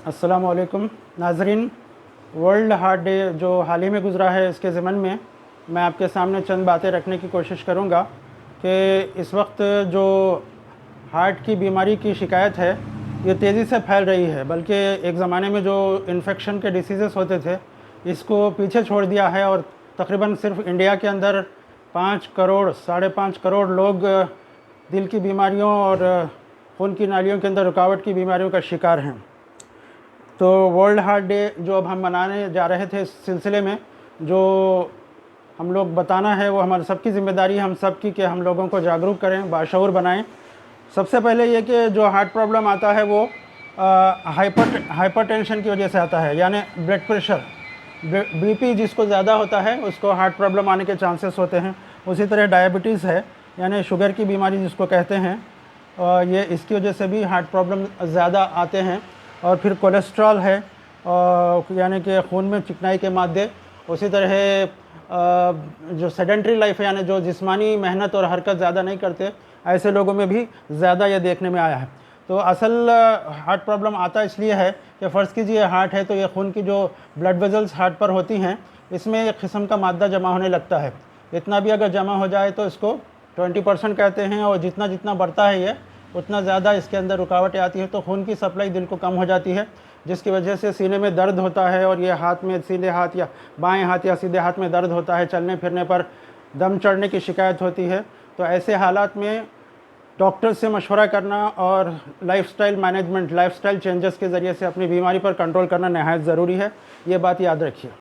अस्सलाम वालेकुम नाज़रीन। वर्ल्ड हार्ट डे जो हाल ही में गुज़रा है, इसके ज़मन में मैं आपके सामने चंद बातें रखने की कोशिश करूँगा कि इस वक्त जो हार्ट की बीमारी की शिकायत है ये तेज़ी से फैल रही है, बल्कि एक ज़माने में जो इन्फेक्शन के डिसीज़ेस होते थे इसको पीछे छोड़ दिया है और तकरीबन सिर्फ इंडिया के अंदर 5 करोड़ 5.5 करोड़ लोग दिल की बीमारियों और खून की नालियों के अंदर रुकावट की बीमारियों का शिकार हैं। तो वर्ल्ड हार्ट डे जो अब हम मनाने जा रहे थे, इस सिलसिले में जो हम लोग बताना है वो हमारी सबकी ज़िम्मेदारी है, हम सब की, कि हम लोगों को जागरूक करें, बाशऊर बनाएं। सबसे पहले ये कि जो हार्ट प्रॉब्लम आता है वो हाइपरटेंशन की वजह से आता है, यानी ब्लड प्रेशर, बीपी जिसको ज़्यादा होता है उसको हार्ट प्रॉब्लम आने के चांसेस होते हैं। उसी तरह डायबिटीज़ है, यानी शुगर की बीमारी जिसको कहते हैं, ये इसकी वजह से भी हार्ट प्रॉब्लम ज़्यादा आते हैं। और फिर कोलेस्ट्रॉल है, यानी कि खून में चिकनाई के मादे। उसी तरह जो सेडेंट्री लाइफ है, यानी जो जिस्मानी मेहनत और हरकत ज़्यादा नहीं करते, ऐसे लोगों में भी ज़्यादा ये देखने में आया है। तो असल हार्ट प्रॉब्लम आता इसलिए है कि फ़र्ज़ कीजिए हार्ट है, तो ये खून की जो ब्लड वेजल्स हार्ट पर होती हैं, इसमें एक किस्म का मादा जमा होने लगता है। इतना भी अगर जमा हो जाए तो इसको 20% कहते हैं, और जितना जितना बढ़ता है ये उतना ज़्यादा इसके अंदर रुकावटें आती हैं, तो खून की सप्लाई दिल को कम हो जाती है, जिसकी वजह से सीने में दर्द होता है, और ये हाथ में, सीधे हाथ या बाएं हाथ या सीधे हाथ में दर्द होता है, चलने फिरने पर दम चढ़ने की शिकायत होती है। तो ऐसे हालात में डॉक्टर से मशवरा करना और लाइफस्टाइल मैनेजमेंट, लाइफस्टाइल चेंजेस के ज़रिए से अपनी बीमारी पर कंट्रोल करना नहायत ज़रूरी है। ये बात याद रखिए।